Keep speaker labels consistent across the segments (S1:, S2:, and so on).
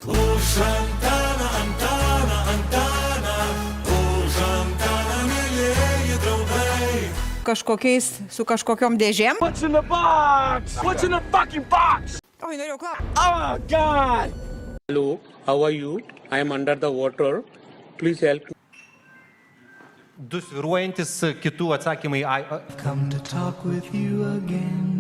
S1: Už Antaną, Antaną, Antaną, už Antaną, mielieji draugai.
S2: Su kažkokiom dėžėm.
S3: What's in the box? What's in the fucking box?
S2: Oi, norėjau klausti.
S3: Oh, God!
S4: Hello, how are you? I am under the water. Please help me.
S5: Du svyruojantis kitų atsakymai.
S1: Come to talk with you again.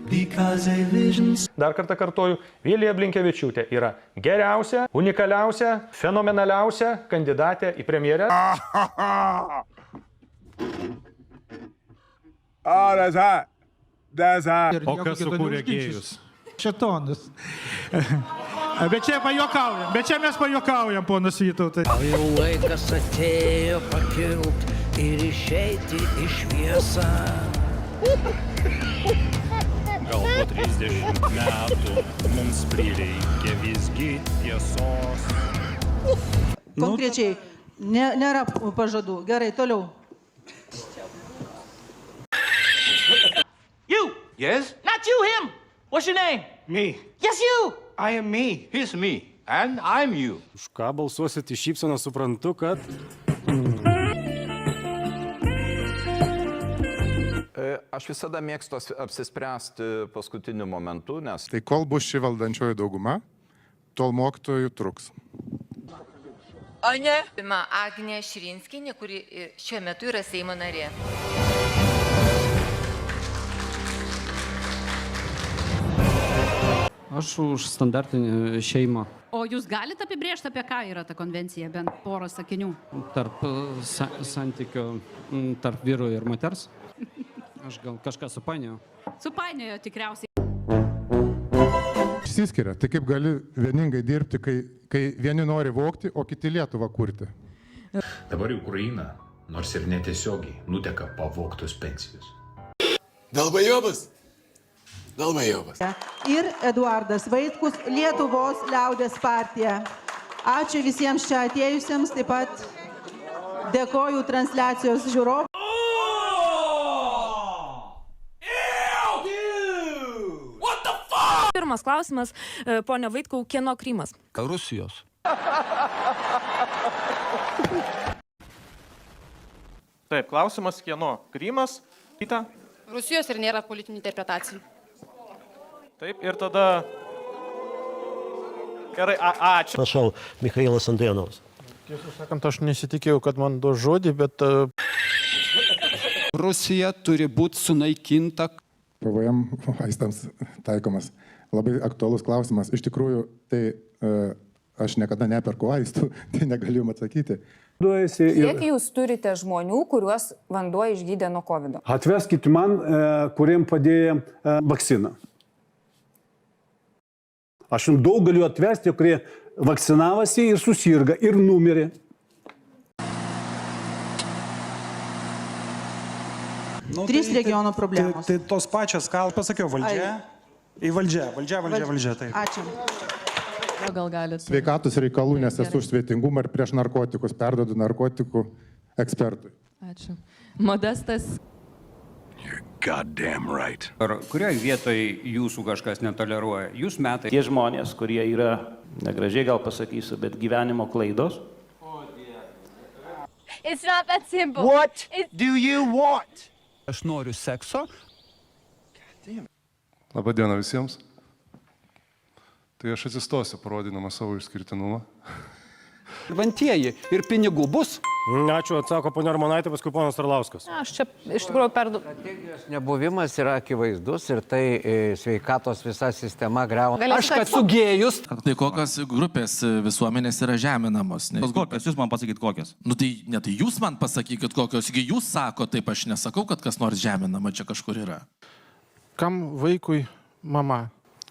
S1: Because a vision's...
S6: Dar kartą kartoju, Vilija Blinkevičiūtė yra geriausia, unikaliausia, fenomenaliausia kandidatė į premjerę.
S3: Oh, that's hot. That's hot.
S7: O kas sukūrė gėjus? Šetonas. Bet čia mes pajuokaujam, ponas Vytautai.
S8: Jau laikas atėjo pakilt ir išeiti į šviesą.
S7: Gal po 30 metų mums prireikia visgi tiesos.
S9: Konkrečiai, nėra pažadų. Gerai, toliau.
S3: You! Yes? Not you, him! What's your name?
S10: Me.
S3: Yes, you!
S10: I am me.
S3: He's me. And I'm you.
S10: Už ką balsuosit iš šypseną, suprantu, kad...
S11: Aš visada mėgstu apsispręsti paskutiniu momentu, nes...
S12: Tai kol bus ši valdančioji dauguma, tol mokytojų truks.
S2: Ane?
S13: Agnė Širinskienė, kuri šiuo metu yra Seimo narė.
S10: Aš už standartinę šeimą.
S14: O jūs galite apibrėžti, apie ką yra ta konvencija, bent porą sakinių?
S10: Tarp santykio tarp vyro ir moters. Aš gal kažką supainioju.
S14: Supainiojo tikriausiai.
S12: Išsiskiria. Tai kaip gali vieningai dirbti, kai vieni nori vogti, o kiti Lietuvą kurti?
S1: Dabar į Ukrainą, nors ir netiesiogiai, nuteka pavogtos pensijos.
S3: Dalbajobas! Dalbajobas.
S9: Ir Eduardas Vaitkus, Lietuvos liaudės partija. Ačiū visiems čia atėjusiems, taip pat dėkoju transliacijos žiūrovams.
S14: Pirmas klausimas, ponia Vaitkau, kieno Krymas?
S3: Rusijos.
S6: Taip, klausimas kieno? Krymas? Kita?
S14: Rusijos ir nėra politinių interpretacijų.
S6: Taip, ir tada... Gerai, ačiū.
S8: Prašau, Michailas Andrianovas.
S7: Tiesą sakant, aš nesitikėjau, kad man duos žodį, bet...
S10: Rusija turi būti sunaikinta.
S12: PVM vaistams taikomas. Labai aktualus klausimas. Iš tikrųjų, tai aš niekada neperku vaistų, tai negaliu jums atsakyti.
S13: Kiek jūs turite žmonių, kuriuos vanduo išgydė nuo COVID?
S10: Atveskit man, kuriem padėjo vakciną. Aš jums daug galiu atvesti, kurie vakcinavosi ir susirga ir numirė.
S9: Trys regionų problemos.
S7: Tai tos pačios, ką pasakiau, valdžia. Į valdžia. Tai.
S9: Ačiū.
S14: Gal galite?
S12: Sveikatos reikalų, nes esu už svetingumą ir prieš narkotikus, perdodu narkotikų ekspertui.
S14: Ačiū. Modestas.
S1: Goddamn right.
S10: Ar kurioje vietoje jūsų kažkas netoleruoja? Jūs metai.
S8: Tie žmonės, kurie yra, negražiai gal pasakysiu, bet gyvenimo klaidos.
S13: It's not that simple.
S3: What do you want?
S10: Aš noriu sekso.
S12: Labadiena visiems. Tai aš atsistosiu, parodinama savo išskirtinumą.
S10: Vantieji ir pinigų bus.
S7: Ačiū, atsako ponia Armonaitė, paskui ponas Arlauskas.
S14: Aš čia iš tikrųjų perdu.
S8: Nebuvimas yra akivaizdus ir tai sveikatos visa sistema griauna.
S10: Aš kad sugėjus.
S1: Tai kokios grupės visuomenės yra žeminamos? Kokios? Jūs man pasakykit kokios? Nu tai ne tai jūs man pasakykit kokios. Jūs sako, taip aš nesakau, kad kas nors žeminama čia kažkur yra.
S7: Kam vaikui mama?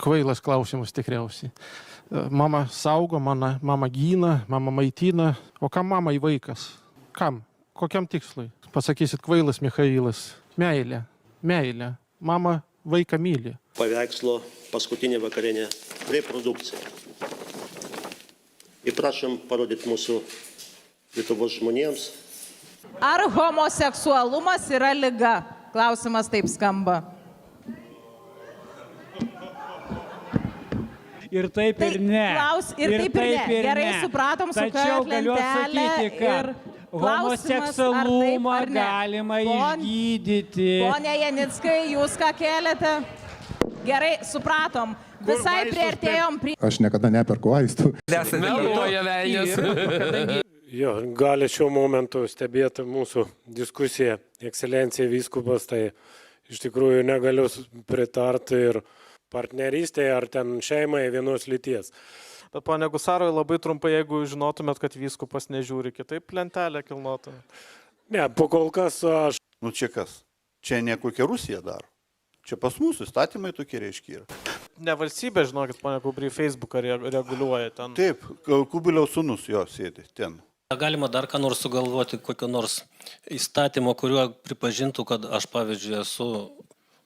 S7: Kvailas klausimas tikriausiai. Mama saugo, mama gyna, mama maitina. O kam mama į vaikas? Kam? Kokiam tikslui? Pasakysit kvailas Michailas. Meilė. Meilė. Mama vaiką myli.
S8: Paveikslo paskutinė vakarinė reprodukcija. Ir prašom parodyti mūsų Lietuvos žmonėms.
S9: Ar homoseksualumas yra liga? Klausimas taip skamba.
S15: ir taip ir ne.
S9: Ir taip ir ne. Gerai supratom,
S15: tačiau galiu atsakyti, kad homoseksualumą galima išgydyti.
S9: Pone Janickai, jūs ką keliate? Gerai supratom. Visai priartėjom prie...
S12: Aš niekada neperku vaistų.
S1: Meluoja velnias.
S16: Jo, gali šiuo momentu stebėti mūsų diskusiją, ekscelencija vyskupas, tai iš tikrųjų negaliu pritarti ir partnerystėje ar ten šeimai vienos lyties.
S7: Bet, pone Gusarai, labai trumpai, jeigu žinotumėt, kad vyskupas nežiūri, kitaip lentelę kilnotumėt.
S16: Ne, po kol kas aš...
S17: Nu čia kas? Čia ne kokia Rusija daro. Čia pas mūsų įstatymai tokie reiškia yra.
S7: Ne valstybė, žinokit, pone Kubry, Facebooką reguliuoja ten.
S17: Taip, Kubiliaus sūnus jo sėdi ten.
S18: Galima dar ką nors sugalvoti, kokio nors įstatymo, kuriuo pripažintų, kad aš, pavyzdžiui, esu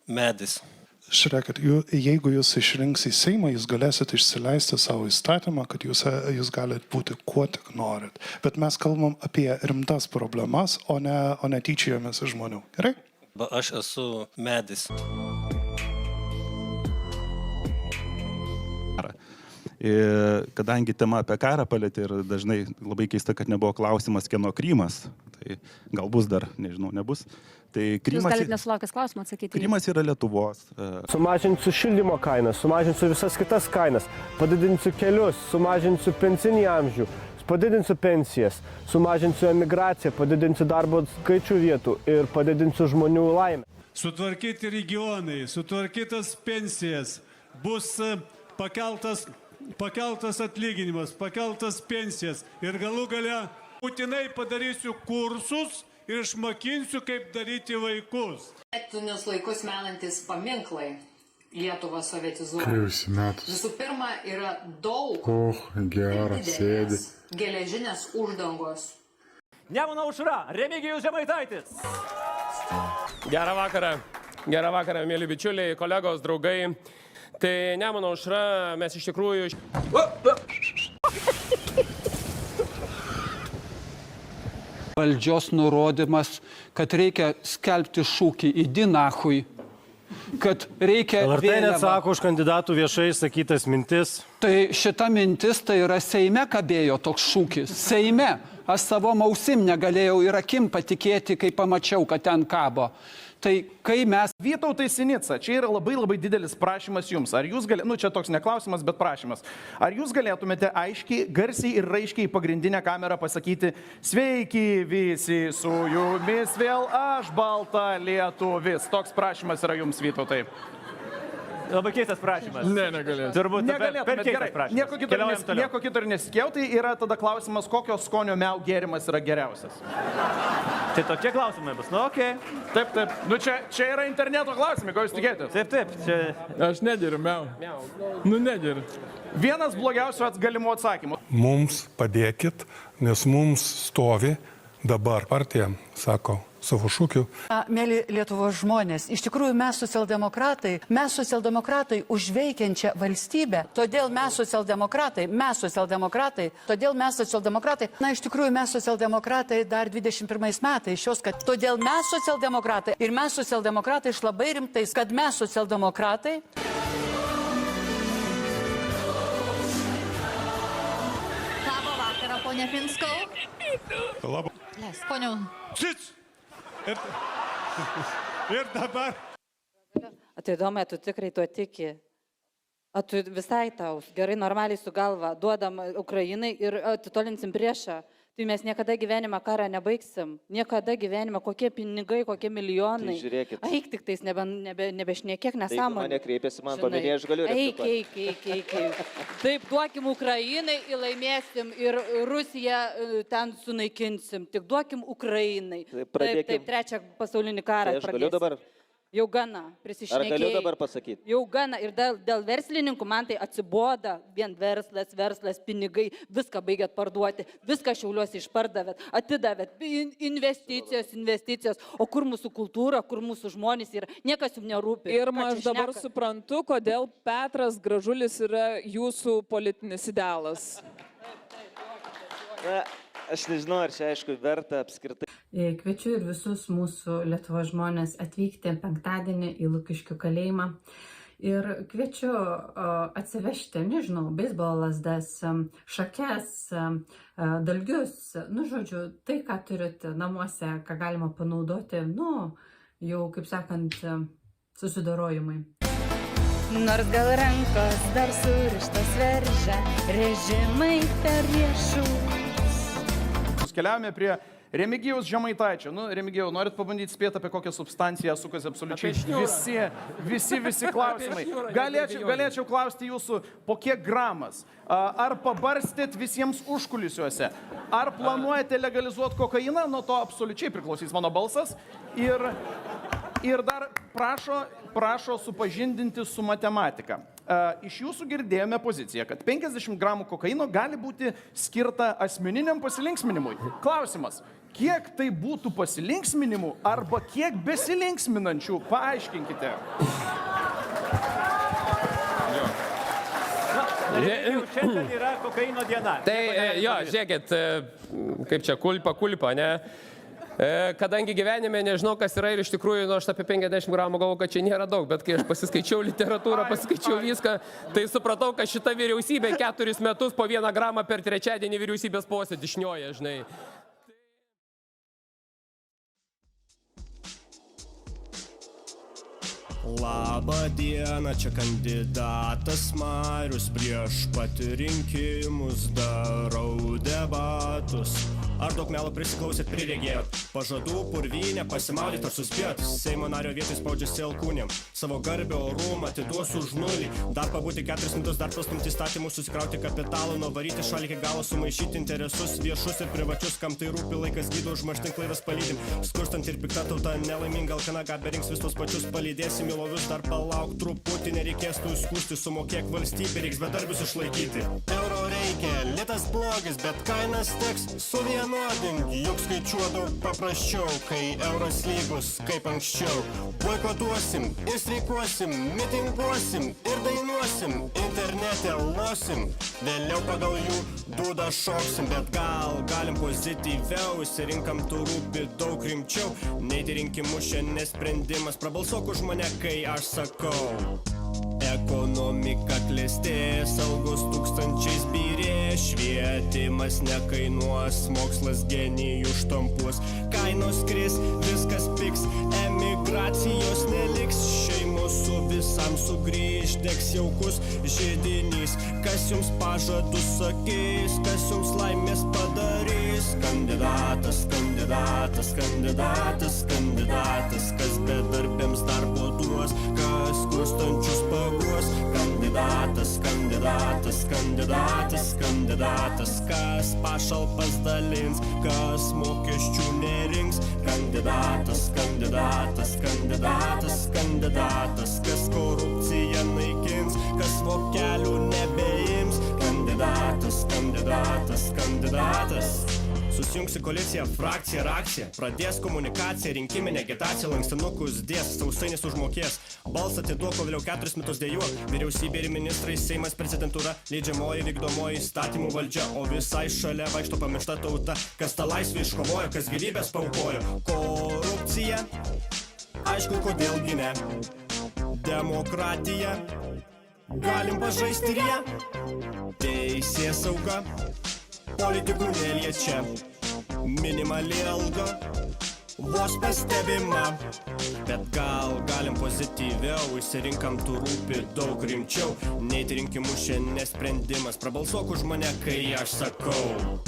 S18: medis.
S19: Žiūrėkit, jeigu jūs išrinks į Seimą, jūs galėsit išsileisti savo įstatymą, kad jūs galite būti kuo tik norit. Bet mes kalbam apie rimtas problemas, o ne tyčiojamės iš žmonių. Gerai?
S18: Aš esu medis.
S20: Kadangi tema apie karą palėtė ir dažnai labai keista, kad nebuvo klausimas, kieno Krymas, tai gal bus dar, nežinau, nebus. Tai
S13: Jūs galite nesulaukęs klausimą atsakyti.
S20: Krymas yra Lietuvos.
S21: Sumažinsiu šildymo kainas, sumažinsiu visas kitas kainas, padidinsiu kelius, sumažinsiu pensinį amžių, padidinsiu pensijas, sumažinsiu emigraciją, padidinsiu darbo skaičių vietų ir padidinsiu žmonių laimę.
S22: Sutvarkyti regionai, sutvarkytas pensijas, bus pakeltas atlyginimas, pakeltas pensijas ir galų gale būtinai padarysiu kursus ir išmokinsiu, kaip daryti vaikus.
S23: Etinius laikus menantis paminklai Lietuvą sovietizuoja. Visų pirma, yra daug didelės geležinės uždangos.
S24: Nemuno aušra, Remigijus Žemaitaitis. Gerą vakarą, mėly bičiuliai, kolegos, draugai. Tai Nemuno aušra, mes iš tikrųjų...
S10: Valdžios nurodymas, kad reikia skelbti šūkį "Idi nachui", kad reikia...
S21: LRT neatsako už kandidatų viešai sakytas mintis.
S10: Tai šita mintis, tai yra Seime kabėjo toks šūkis. Seime. Aš savo ausim negalėjau ir akim patikėti, kai pamačiau, kad ten kabo. Tai kai mes...
S25: Vytautai Sinica, čia yra labai didelis prašymas jums. Ar jūs galėtumėte, čia toks neklausimas, bet prašymas. Ar jūs galėtumėte aiškiai, garsiai ir raiškiai pagrindinę kamerą pasakyti: sveiki visi, su jumis vėl aš, balta lietuvis. Toks prašymas yra jums, Vytautai.
S24: Labai keistas prašymas.
S25: Ne, negalėtumėte.
S24: Turbūt
S25: negalėtumėte. Gerai, nieko kito ir nesikėjau, tai yra tada klausimas, kokio skonio miau gėrimas yra geriausias.
S24: Tai tokie klausimai bus, nu okei.
S25: Taip. Nu čia yra interneto klausimai, ko jūs tikėtės?
S24: Taip, čia...
S25: Aš negeriu miau. Nu negeriu. Vienas blogiausių galimų atsakymų.
S19: Mums padėkit, nes mums stovi dabar partija, sako savo šūkiu.
S26: Mėly Lietuvos žmonės, iš tikrųjų mes socialdemokratai už veikiančią valstybę, todėl mes socialdemokratai, na iš tikrųjų mes socialdemokratai dar 21 metais todėl mes socialdemokratai ir mes socialdemokratai iš labai rimtais, kad mes socialdemokratai.
S14: Labą vakarą, ponia Pinskau.
S19: Labą.
S14: Poniau.
S22: Ir dabar.
S27: Tai įdomu, tu tikrai tuo tiki. O tu visai tau gerai, normaliai su galva duodam Ukrainai ir atitolinsim priešą. Tai mes niekada gyvenimą karą nebaigsim. Niekada gyvenimą, kokie pinigai, kokie milijonai.
S28: Tai žiūrėkit.
S23: Eik tik tais, nebešnėkiek nesąmonę.
S28: Tai mane kreipėsi, man paminėjai, aš galiu replikuoti.
S23: Eik. Taip, duokim Ukrainai, įlaimėsim ir Rusiją ten sunaikinsim. Tik duokim Ukrainai. Taip, trečią pasaulinį karą
S28: pradėsim. Tai aš galiu dabar?
S23: Jau gana, prisišnekėjai.
S28: Ar galiu dabar pasakyti?
S23: Jau gana. Ir dėl verslininkų man tai atsiboda. Vien verslas, pinigai, viską baigėt parduoti, viską Šiauliuose išpardavėt, atidavėt, investicijos. O kur mūsų kultūra, kur mūsų žmonės yra, niekas jums nerūpi.
S29: Ir aš dabar suprantu, kodėl Petras Gražulis yra jūsų politinis idealas.
S28: Na, aš nežinau, ar čia aišku verta apskritai.
S30: Kviečiu ir visus mūsų Lietuvos žmonės atvykti penktadienį į Lukiškių kalėjimą
S2: Ir kviečiu atsivežti, nežinau, beisbolo lazdas, šakes, dalgius, nu, žodžiu, tai, ką turit namuose, ką galima panaudoti, nu, jau, kaip sakant, susidorojimai.
S23: Nors gal rankos dar surištos veržia, režimai per riešus.
S25: Keliaujame prie Remigijaus Žemaitaičio. Nu, Remigijau, norit pabandyti spėti, apie kokią substanciją sukasi absoliučiai visi klausimai. Galėčiau klausti jūsų, po kiek gramas? Ar pabarstėt visiems užkulisiuose? Ar planuojate legalizuoti kokainą? Nuo to absoliučiai priklausys mano balsas. Ir dar prašo supažindinti su matematika. Iš jūsų girdėjome poziciją, kad 50 gramų kokaino gali būti skirta asmeniniam pasilinksminimui. Klausimas, kiek tai būtų pasilinksminimų arba kiek besilinksminančių? Paaiškinkite.
S24: Šiandien yra kokaino diena. Tai jo, žiūrėkit, kaip čia kulpa, ne? Kadangi gyvenime nežinau, kas yra ir iš tikrųjų, nu, aš apie 50 gramų galvoju, kad čia nėra daug, bet kai aš pasiskaičiau literatūrą, pasiskaičiau viską, tai supratau, kad šita vyriausybė 4 metus po 1 gramą per trečiadienį vyriausybės posėdį šnioja, žinai.
S3: Labą dieną, čia kandidatas Marius, prieš pat rinkimus darau debatus. Ar daug melo prisiklausėt, priregėjot? Pažadų purvynę pasimaudyt ar suspėt? Seimo nario vietoj spaudžiasi alkūnėm. Savo garbę orumą atiduosiu už nulį. Dar pabūti 4 metus, dar prastumti įstatymus, susikrauti kapitalą, nuvaryti šalį iki galo, sumaišyti interesus viešus ir privačius, kam tai rūpi, laikas gydo, užmarštink klaidas palydim. Skurstant ir pikta tauta, nelaiminga alkana, gabė rinks vis tos pačius, palydėsim į lovius, dar palauk truputį, nereikės tu įskūsti, sumokėk valstybė, reiks bedarbius išlaikyti. Euro reikia, litas blogis, bet kainas teks suvienodinti, juk skaičiuodau paprasčiau, kai euras lygus kaip anksčiau. Boikotuosim ir streikuosim, mitinguosim ir dainuosim, internete losim, vėliau pagal jų dūdą šoksim, bet galim pozityviau, išsirinkam tu rūpi daug rimčiau, neiti rinkimus šiandien sprendimas, prabalsuok už mane, kai aš sakau. Ekonomika klestės, algos tūkstančiais byrės, švietimas nekainuos, mokslas genijų štampuos, kainos kris, viskas piks, emigracijos neliks, šeimos su visam sugrįž, degs jaukus židinys, kas jums pažadus sakys, kas jums laimės padarys. Kandidatas, kandidatas, kandidatas, kandidatas, kas bedarbiams darbo duos, kas skurstančius paguos. Kandidatas, kandidatas, kandidatas, kandidatas, kas pašalpas dalins, kas mokesčių nerinks. Kandidatas, kandidatas, kandidatas, kandidatas, kas korupciją naikins, kas vokelių nebeims. Kandidatas, kandidatas, kandidatas. Susijungs į koaliciją, frakciją ir akciją, pradės komunikaciją, rinkiminę agitaciją, lankstinukus dės, sausainis užmokės, balsą atiduok, o vėliau 4 metus dėjuok, vyriausybė ir ministrai, Seimas, prezidentūra, leidžiamoji, vykdomoji įstatymų valdžia, o visai šalia vaikšto pamiršta tauta, kas tą laisvę iškovojo, kas gyvybės paaukojo. Korupcija, aišku, kodėlgi ne, demokratija, galim pažaisti ir ją, teisėsauga, politikų neliečia, minimali alga, vos pastebima, bet galim pozityviau, išsirinkam tu rūpi daug rimčiau, neiti rinkimus šiandien sprendimas, prabalsuok už mane, kai aš sakau.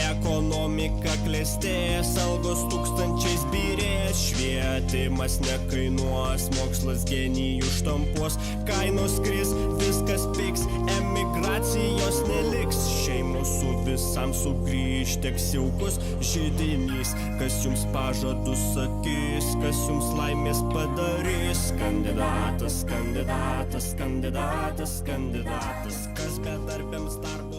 S3: Ekonomika klestės, algos tūkstančiais byrės, švietimas nekainuos, mokslas genijų štampuos, kainos kris, viskas piks, emigracijos neliks, šeimos su visam sugrįž, teks jaukus židinys, kas jums pažadus sakys, kas jums laimės padarys. Kandidatas, kandidatas, kandidatas, kandidatas, kas bedarbiams darbo